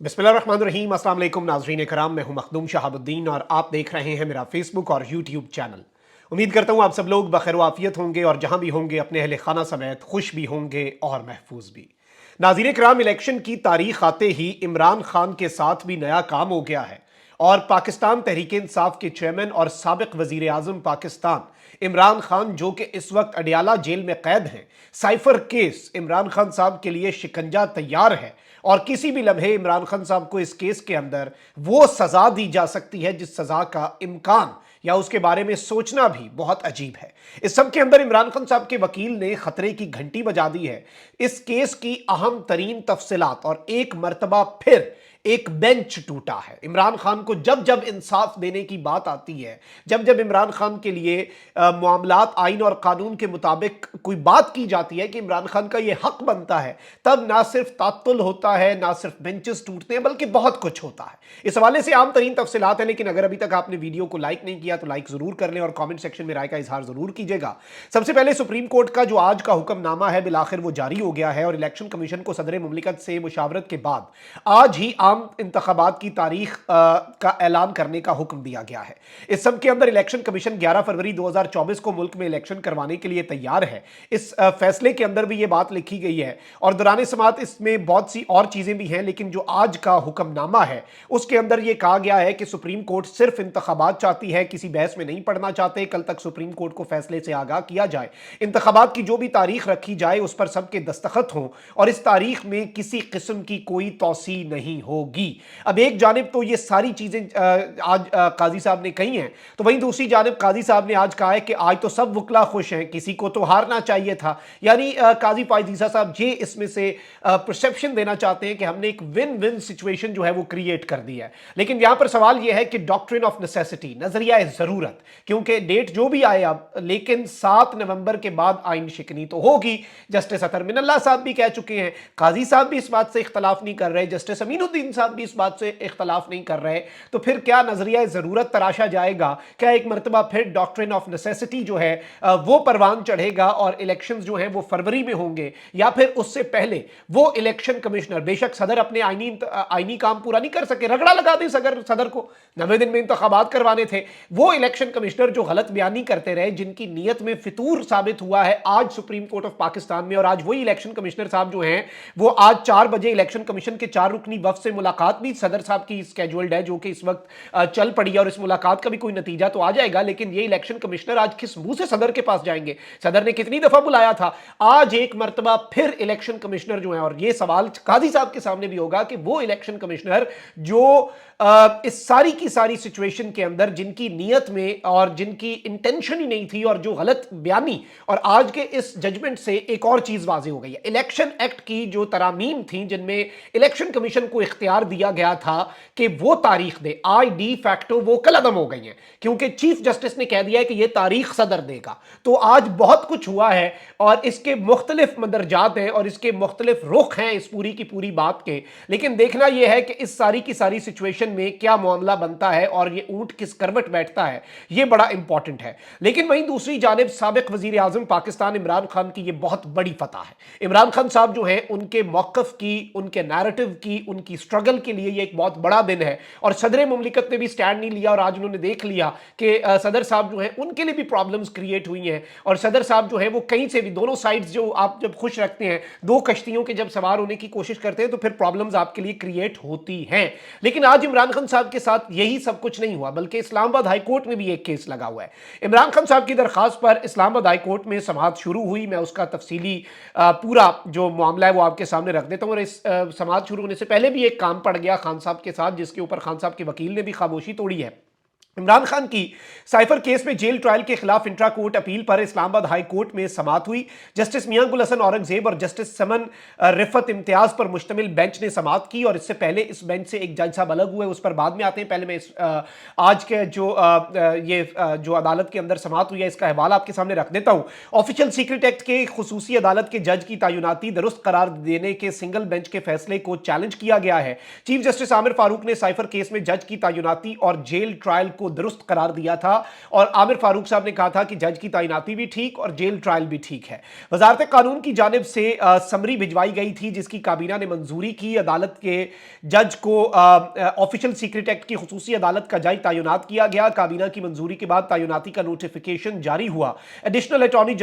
बिस्मिल्लाहिर्रहमानिर्रहीम। अस्सलाम वालेकुम नाज़रीन कराम, मैं हूं मखदूम शहाबुद्दीन और आप देख रहे हैं मेरा फेसबुक और यूट्यूब चैनल। उम्मीद करता हूं आप सब लोग बखैर आफियत होंगे और जहां भी होंगे अपने अहले खाना समेत खुश भी होंगे और महफूज भी। नाज़रीन कराम, इलेक्शन की तारीख आते ही इमरान खान के साथ भी नया काम हो गया है और पाकिस्तान तहरीक इंसाफ के चेयरमैन और साबिक वजीर आजम पाकिस्तान इमरान खान, जो कि इस वक्त अडियाला जेल में कैद हैं, साइफर केस इमरान खान साहब के लिए शिकंजा तैयार है और किसी भी लम्हे इमरान खान साहब को इस केस के अंदर वो सजा दी जा सकती है जिस सजा का इम्कान या उसके बारे में सोचना भी बहुत अजीब है। इस सब के अंदर इमरान खान साहब के वकील ने खतरे की घंटी बजा दी है। इस केस की अहम तरीन तफसीलात और एक मर्तबा फिर एक बेंच टूटा है। इमरान खान को जब जब इंसाफ देने की बात आती है, जब जब इमरान खान के लिए मामलात आइन और कानून के मुताबिक कोई बात की जाती है कि इमरान खान का यह हक बनता है, तब ना सिर्फ तात्तुल होता है, ना सिर्फ बेंचेस टूटते हैं, बल्कि बहुत कुछ होता है। इस हवाले से आम तरीन तफसीलात है, लेकिन अगर अभी तक आपने वीडियो को लाइक नहीं किया तो लाइक जरूर कर लें और कॉमेंट सेक्शन में राय का इजहार जरूर कीजिएगा। सबसे पहले सुप्रीम कोर्ट का जो आज का हुक्मनामा है बिलाखिर वो जारी हो गया है और इलेक्शन कमीशन को सदर मुमलिकत से मुशावरत के बाद आज ही आम इंतखाबात की तारीख का ऐलान करने का हुक्म दिया गया है। इस सब के अंदर इलेक्शन कमीशन 11 फरवरी 2024 को मुल्क में इलेक्शन करवाने के लिए तैयार है। इस फैसले के अंदर भी ये बात लिखी गई है और दौरान समात इसमें बहुत सी और चीजें भी हैं, लेकिन जो आज का हुक्मनामा है उसके अंदर यह कहा गया है कि सुप्रीम कोर्ट सिर्फ इंतखाबात चाहती है, किसी बहस में नहीं पड़ना चाहते। कल तक सुप्रीम कोर्ट को फैसले से आगाह किया जाए, इंतखाबात की जो भी तारीख रखी जाए उस पर सबके दस्तखत हों और इस तारीख में किसी किस्म की कोई तौसी नहीं होगी। अब एक जानिब तो ये सारी चीजें आज काजी साहब ने कही हैं, तो वहीं दूसरी जानिब काजी साहब ने आज कहा है कि आज तो सब वकला खुश हैं, किसी को तो हारना चाहिए था। यानी काजी फायजीसा साहब ये इसमें से परसेप्शन देना चाहते हैं कि हमने एक विन विन सिचुएशन जो है वो क्रिएट कर दी है। लेकिन यहां पर सवाल यह है कि डॉक्ट्रिन ऑफ नेसेसिटी, नजरिया जरूरत, क्योंकि डेट जो भी आए अब, लेकिन 7 नवंबर के बाद आइन शिकनी तो होगी। जस्टिस अतर मिनल्ला साहब भी कह चुके हैं, काजी साहब भी इस बात से इख्तलाफ नहीं कर रहे, जस्टिस अमीनुद्दीन साहब भी इस बात से इख्तलाफ नहीं कर रहे। तो फिर क्या नजरिया जरूरत तराशा जाएगा? क्या एक मरतबा फिर डॉक्ट्रिन ऑफ नेसेसिटी जो है वो परवान चढ़ेगा और इलेक्शन जो है वो फरवरी में होंगे, या फिर उससे पहले वो इलेक्शन कमिश्नर, बेशक सदर अपने आईनी काम पूरा नहीं कर सके, रगड़ा लगा दे सदर को, 90 दिन में इंतखाबात करवाने थे, वो इलेक्शन कमिश्नर जो गलत बयानी करते रहे, जिनकी नीयत में फितूर साबित हुआ है आज सुप्रीम कोर्ट ऑफ पाकिस्तान में। और आज वही इलेक्शन कमिश्नर साहब जो हैं वो आज 4 बजे इलेक्शन कमीशन के 4 रुकनी वफ्द से मुलाकात भी सदर साहब की स्केड्यूल्ड है, जो कि इस वक्त चल पड़ी है और इस मुलाकात का भी कोई नतीजा तो आ जाएगा। लेकिन ये इलेक्शन कमिश्नर आज किस मुंह से सदर के पास जाएंगे? सदर ने कितनी दफा बुलाया था? आज एक मर्तबा फिर इलेक्शन कमिश्नर जो है, और ये सवाल काजी साहब के सामने भी होगा कि वो इलेक्शन कमिश्नर जो इस सारी की सारी सिचुएशन के अंदर जिनकी नीयत में और जिनकी इंटेंशन ही नहीं थी और जो गलत बयानी, और आज के इस जजमेंट से एक और चीज वाज़ेह हो गई है। इलेक्शन एक्ट की जो तरामीम थी जिनमें इलेक्शन कमीशन को इख्तियार दिया गया था कि वो तारीख दे, आज डी फैक्टो वो कल अदम हो गई हैं, क्योंकि चीफ जस्टिस ने कह दिया है कि ये तारीख सदर देगा। तो आज बहुत कुछ हुआ है और इसके मुख्तलिफ मंदरजात हैं और इसके मुख्तलिफ रुख हैं इस पूरी की पूरी बात के। लेकिन देखना यह है कि इस सारी की सारी सिचुएशन में क्या मामला बनता है और ये ऊंट किस करवट बैठता है, ये बड़ा इंपॉर्टेंट है। लेकिन वहीं दूसरी जानिब साबिक वजीर आजम पाकिस्तान इमरान खान की ये बहुत बड़ी फतह है। इमरान खान साहब जो है उनके मौकफ की, उनके नैरेटिव की, उनकी स्ट्रगल के लिए ये एक बहुत बड़ा दिन है और सदर मुमलिकत ने भी स्टैंड नहीं लिया और आज उन्होंने देख लिया कि सदर साहब जो है उनके लिए भी प्रॉब्लम्स क्रिएट हुई हैं और सदर साहब जो है वो कहीं से भी, दोनों साइड्स जो आप जब खुश रखते हैं, दो कश्तियों के जब सवार होने की कोशिश करते हैं तो फिर प्रॉब्लम्स आपके लिए क्रिएट होती हैं। लेकिन आज इमरान खान साहब के साथ यही सब कुछ नहीं हुआ, बल्कि इस्लामाबाद हाईकोर्ट में भी एक केस लगा हुआ है। इमरान खान साहब की दरखास्त पर इस्लामाबाद हाईकोर्ट में समाअत शुरू हुई। मैं उसका तफसीली पूरा जो मामला है वो आपके सामने रख देता हूं। और इस समाअत शुरू होने से पहले भी एक काम पड़ गया खान साहब के साथ, जिसके ऊपर खान साहब के वकील ने भी खामोशी तोड़ी है। इमरान खान की साइफर केस में जेल ट्रायल के खिलाफ इंट्रा कोर्ट अपील पर इस्लामाबाद हाई कोर्ट में समाअत हुई। जस्टिस मियां गुल हसन औरंगजेब और जस्टिस समन रिफत इम्तियाज पर मुश्तमिल बेंच ने समाअत की और इससे पहले इस बेंच से एक जज साहब अलग हुए, उस पर बाद में आते हैं। पहले मैं आज के जो अदालत के अंदर समाअत हुई है इसका हवाला आपके सामने रख देता हूं। ऑफिशियल सीक्रेट एक्ट के खुसूसी अदालत के जज की तैनाती दुरुस्त करार देने के सिंगल बेंच के फैसले को चैलेंज किया गया है। चीफ जस्टिस आमिर फारूक ने साइफर केस में जज की तैनाती और जेल ट्रायल को दुरुस्त करार दिया था और आमिर फारूक साहब ने कहा था कि जज की तैनाती भी ठीक और जेल ट्रायल भी ठीक है। वजारत कानून की जानिब से समरी भिजवाई गई थी जिसकी काबीना ने मंजूरी की। अदालत के जज को ऑफिशियल सीक्रेट एक्ट की खुसूसी अदालत का जज तैनात किया गया। काबीना की मंजूरी के बाद तैनाती का नोटिफिकेशन जारी हुआ। एडिशनल अटॉर्नी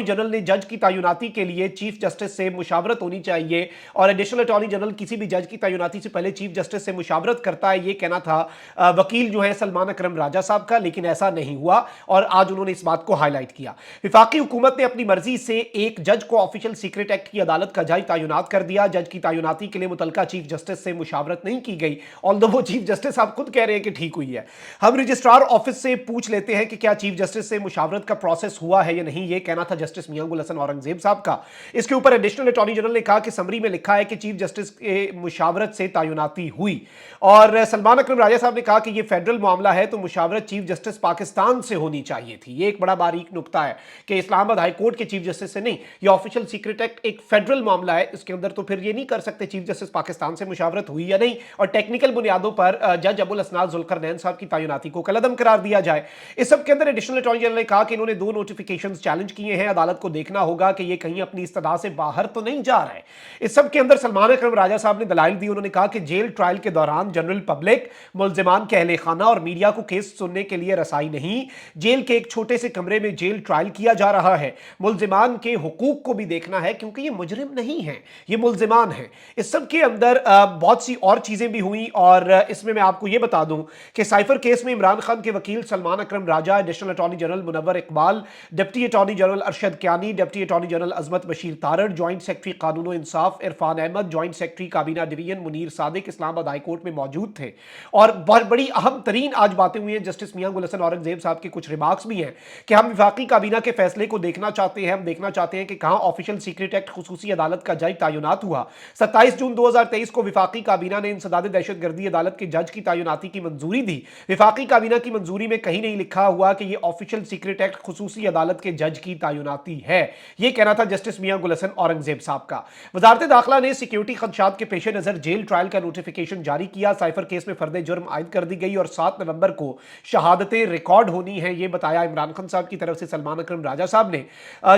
जनरल ने जज की तैनाती के लिए चीफ जस्टिस से मुशावरत होनी चाहिए और एडिशनल अटॉर्नी जनरल किसी भी जज की तैनाती से पहले चीफ जस्टिस से मुशावरत करता है, ये कहना था वकील जो है सलमान अकरम राजा साहब का, लेकिन ऐसा नहीं हुआ और आज उन्होंने इस बात को हाईलाइट किया। विफाकी हुकूमत ने अपनी मर्जी से एक जज को ऑफिशियल सीक्रेट एक्ट की अदालत का जज तैनात कर दिया। जज की तैनाती के लिए मुतलका चीफ जस्टिस से मुशावरत नहीं की गई, ऑल्दो वो चीफ जस्टिस आप खुद कह रहे हैं कि ठीक हुई है। हम रजिस्ट्रार ऑफिस से पूछ लेते हैं कि क्या चीफ जस्टिस से मुशावरत का प्रोसेस हुआ है या नहीं, ये कहना था जस्टिस मियां गुल हसन औरंगजेब साहब का। इसके ऊपर एडिशनल अटॉर्नी जनरल ने कहा कि समरी में लिखा है कि चीफ जस्टिस के मुशावरत से तैनाती हुई और सलमान अकरम राजा साहब ने कहा कि यह फेडरल मामला है तो मुशावरत चीफ जस्टिस पाकिस्तान से होनी चाहिए थी। यह एक बड़ा बारीक नुक्ता है कि इस्लामाबाद हाई कोर्ट के चीफ जस्टिस से नहीं, यह ऑफिशियल सीक्रेट एक्ट एक फेडरल मामला है, इसके अंदर तो फिर यह नहीं कर सकते चीफ जस्टिस पाकिस्तान से मुशावरत हुई या नहीं और टेक्निकल बुनियादों पर जज अबुल असनाद जुल्करनैन साहब की तैनाती को कलअदम करार दिया जाए। इस सब के अंदर एडिशनल अटॉर्नी जनरल ने कहा कि इन्होंने 2 नोटिफिकेशंस चैलेंज किए हैं, अदालत को देखना होगा कि यह कहीं अपनी इस्तदा से बाहर तो नहीं जा रहा है। इस सब के अंदर सलमान अकरम राजा साहब ने दलाइल दी। उन्होंने कहा कि जेल ट्रायल के दौरान जनरल पब्लिक, मुल्जिमान के अहले खाना और मीडिया को केस सुनने के लिए रसाई नहीं, जेल के एक छोटे से कमरे में जेल ट्रायल किया जा रहा है। मुल्जिमान के हुकूक को भी देखना है क्योंकि ये मुजरिम नहीं है, ये मुल्जिमान है। इस सब के अंदर बहुत सी और चीजें भी हुई और इसमें मैं आपको ये बता दूं कि साइफर केस में इमरान खान के वकील Salman Akram Raja, additional attorney general Munawwar Iqbal, deputy attorney general Arshad Kiyani, deputy attorney general Azmat Bashir Tarar, joint secretary कानून इंसाफ इरफान अहमद, ज्वाइंट सेक्रेटरी काबीना division Munir Sadiq Islamabad high court में मौजूद थे और बहुत बड़ी अहम तरीन आज बातें हुई हैं। जस्टिस मियां गुल हसन औरंगजेब साहब के कुछ रिमार्क्स भी हैं कि हम विफाकी काबीना के फैसले को देखना चाहते हैं, हम देखना चाहते हैं कि कहां ऑफिशियल सीक्रेट एक्ट खुसूसी अदालत का जज तैनात हुआ। 27 जून 2023 को विफाकी काबीना ने इंसदाद दहशतगर्दी अदालत के जज की तैनाती की मंजूरी दी। विफाकी काबीना की मंजूरी में कहीं नहीं लिखा हुआ कि यह ऑफिशियल सीक्रेट एक्ट खुसूसी अदालत के जज की तैनाती है, यह कहना था जस्टिस मियां गुल हसन औरंगजेब साहब का। वजारत दाखिला ने सिक्योरिटी खदशात के पेश नजर जेल ट्रायल का नोटिफिकेशन जारी किया। साइफर केस में फर्द जुर्म आयद कर दी गई और 7 नवंबर को शहादतें रिकॉर्ड होनी है, यह बताया इमरान खान साहब की तरफ से सलमान अकरम राजा साहब ने।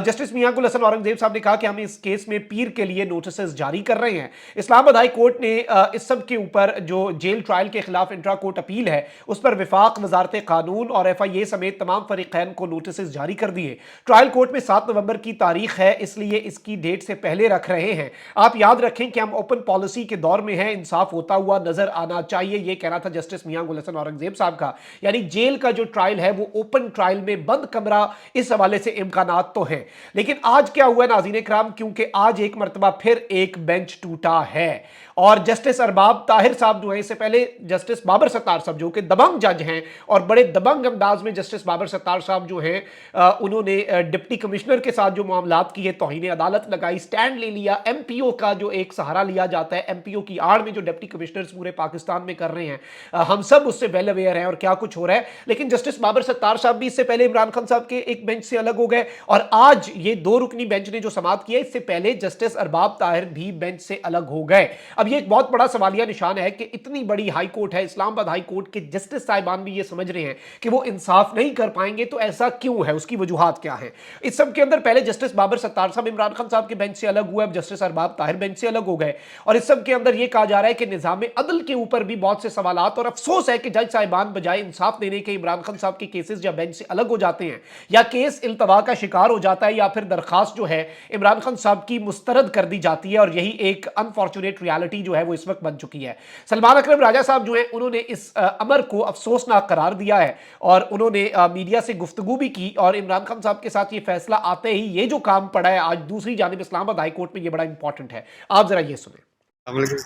जस्टिस मियां गुल हसन औरंगजेब साहब ने कहा कि हम इस केस में पीर के लिए नोटिस जारी कर रहे हैं। इस्लामाबाद हाई कोर्ट ने इस सब के ऊपर जो जेल ट्रायल के खिलाफ इंट्रा कोर्ट अपील है उस पर विफाक, वजारत कानून और FIA समेत तमाम फरीकैन को नोटिस जारी कर दिए। ट्रायल कोर्ट में 7 नवंबर की तारीख है, इसलिए इसकी डेट से पहले रख रहे हैं। आप याद रखें कि हम ओपन पॉलिसी के दौर में हैं, इंसाफ होता हुआ नजर आना चाहिए, यह कहना था जस्टिस मियां गुल हसन औरंगजेब साहब का। यानी जेल का जो ट्रायल है वो ओपन ट्रायल में बंद कमरा, इस हवाले से इम्कानात तो हैं। लेकिन आज क्या हुआ नाज़रीन कराम, क्योंकि आज एक मरतबा फिर एक बेंच टूटा है और जस्टिस अरबाब ताहिर साहब जो है, इससे पहले जस्टिस बाबर सत्तार साहब जो कि दबंग जज हैं और बड़े दबंग अंदाज में जस्टिस बाबर सत्तार साहब जो हैं उन्होंने डिप्टी कमिश्नर के साथ जो मामलात किए, तौहीन अदालत लगाई, स्टैंड ले लिया, MPO का जो एक सहारा लिया जाता है, MPO की आड़ में जो डिप्टी कमिश्नर्स पूरे पाकिस्तान में कर रहे हैं, हम सब उससे वेल अवेयर हैं और क्या कुछ हो रहा है। लेकिन जस्टिस बाबर सत्तार साहब भी इससे पहले इमरान खान साहब के एक बेंच से अलग हो गए और आज ये 2 रुकनी बेंच ने जो समाअत किया, इससे पहले जस्टिस अरबाब ताहिर भी बेंच से अलग हो गए। अब ये एक बहुत बड़ा सवालिया निशान है कि इतनी बड़ी हाई कोर्ट है, इस्लामाबाद हाई कोर्ट के जस्टिस साहिबान भी ये समझ रहे हैं कि वो इंसाफ नहीं कर पाएंगे, तो ऐसा क्यों है, उसकी वजूहात क्या है। इस सब के अंदर पहले जस्टिस बाबर सत्तार साहब इमरान खान साहब के बेंच से अलग हुए, अब जस्टिस अरबाब ताहिर बेंच से अलग हो गए और इस सब के अंदर यह कहा जा रहा है कि निजाम अदल के ऊपर भी बहुत से सवालात और अफसोस है कि जज साहिबान बजाय इंसाफ देने के इमरान खान साहब के केसेस या बेंच से अलग हो जाते हैं या केस इल्तवा का शिकार हो जाता है या फिर दरखास्त जो है इमरान खान साहब की मुस्तरद कर दी जाती है और यही एक अनफॉर्चुनेट रियलिटी जो है वो इस वक्त बन चुकी है। सलमान अकरम राजा साहब जो है उन्होंने इस अमर को अफसोसनाक करार दिया है और उन्होंने मीडिया से गुफ्तगू भी की और इमरान खान साहब के साथ ये फैसला आते ही ये जो काम पड़ा है आज दूसरी जानिब इस्लामाबाद हाई कोर्ट में, ये बड़ा इंपॉर्टेंट है। आप जरा ये सुने।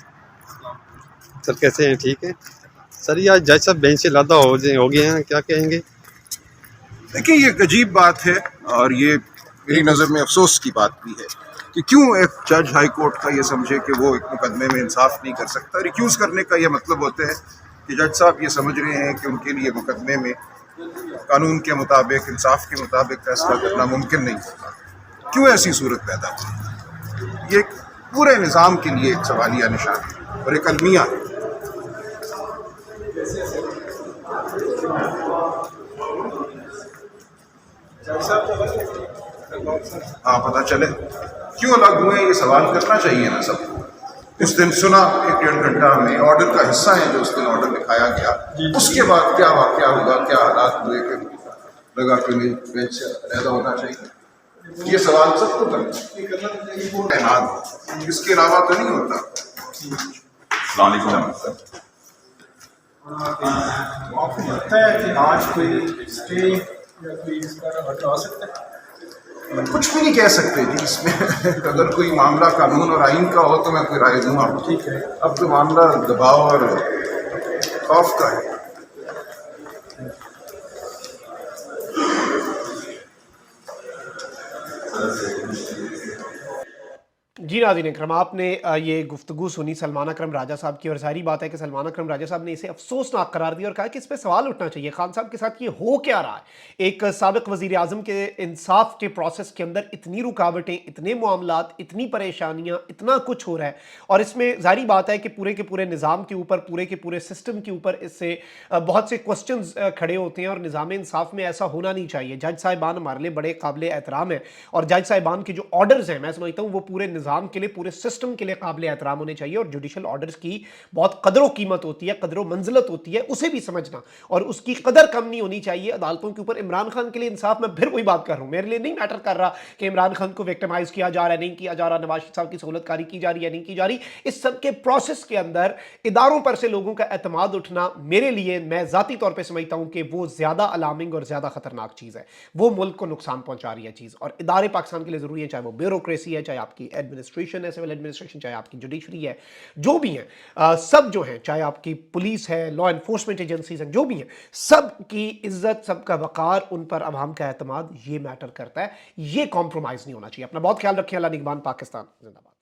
सर कैसे हैं? ठीक है सर। ये आज जज साहब बेंच से लादा हो गए हैं, क्या कहेंगे? देखिए ये एक अजीब बात है और ये मेरी नज़र में अफसोस की बात भी है कि क्यों एक जज हाई कोर्ट का ये समझे कि वो एक मुकदमे में इंसाफ नहीं कर सकता। रिक्यूज़ करने का ये मतलब होता है कि जज साहब ये समझ रहे हैं कि उनके लिए मुकदमे में कानून के मुताबिक, इंसाफ के मुताबिक फैसला करना मुमकिन नहीं होता। क्यों ऐसी सूरत पैदा हुई? ये पूरे निज़ाम के लिए एक सवालिया निशान है और एक अलमिया है। हाँ, पता चले क्यों अलग हुए, ये सवाल करना चाहिए ना सबको। उस दिन सुना 1-1.5 घंटा हमें ऑर्डर का हिस्सा है जो उस दिन ऑर्डर दिखाया गया, उसके बाद क्या वाकया हुआ, क्या हालात हुए कि लगा कि नहीं बेंच से अलहदा होना चाहिए। ये सवाल सबको करना है, इसके अलावा तो नहीं होता। आपको लगता है कि आज कोई स्टे या कोई इसका ऑर्डर आ सकता है? कुछ भी नहीं कह सकते जी इसमें अगर कोई मामला कानून और आइन का हो तो मैं कोई राय दूंगा। ठीक है। अब तो मामला दबाव और खौफ का है। जी नाज़रीन इकराम, आपने ये गुफ्तगू सुनी सलमान अकरम राजा साहब की, और सारी बात है कि सलमान अकरम राजा साहब ने इसे अफसोसनाक करार दिया और कहा कि इस पर सवाल उठना चाहिए। खान साहब के साथ ये हो क्या रहा है? एक साबिक वज़ीर आज़म के इंसाफ के प्रोसेस के अंदर इतनी रुकावटें, इतने मामलात, इतनी परेशानियाँ, इतना कुछ हो रहा है, और इसमें जारी बात है कि पूरे के पूरे निज़ाम के ऊपर, पूरे के पूरे सिस्टम के ऊपर इससे बहुत से क्वेश्चन खड़े होते हैं, और निज़ाम इंसाफ में ऐसा होना नहीं चाहिए। जज साहिबान हमारे लिए बड़े काबिल एहतराम है, और जज साहिबान के जो ऑर्डर्स हैं मैं समझता हूँ वो पूरे निज़ाम के लिए, पूरे सिस्टम के लिए काबिल एहतराम होने चाहिए, और जुडिशल ऑर्डर्स की बहुत कदर कीमत होती है, कदर मंजिलत होती है, उसे भी समझना, और उसकी कदर कम नहीं होनी चाहिए अदालतों के ऊपर। इमरान खान के लिए इंसाफ, मैं फिर वही बात कर रहा हूँ, मेरे लिए नहीं मैटर कर रहा कि इमरान खान को विक्टिमाइज किया जा रहा है, नहीं किया जा रहा, नवाज शरीफ साहब की सहूलतकारी की जा रही है, नहीं की जा रही। इस सब के प्रोसेस के अंदर इदारों पर से लोगों का एतमाद उठना, मेरे लिए, मैं जाती तौर पर समझता हूँ कि वो ज्यादा अलार्मिंग और ज्यादा खतरनाक चीज है। वो मुल्क को नुकसान पहुंचा रही है चीज, और इदारे पाकिस्तान के लिए जरूरी है, चाहे वो ब्यूरोक्रेसी है, चाहे आपकी एडमिनिस्ट्रेशन है, सिविल एडमिनिस्ट्रेशन, चाहे आपकी जुडिशरी है, जो भी है, सब जो है, चाहे आपकी पुलिस है, लॉ एनफोर्समेंट एजेंसीज हैं, जो भी है, सब की इज्जत, सबका वकार, उन पर अवाम का एतमाद, ये मैटर करता है। ये कॉम्प्रोमाइज नहीं होना चाहिए। अपना बहुत ख्याल रखें। अल्लाह निगहबान। पाकिस्तान जिंदाबाद।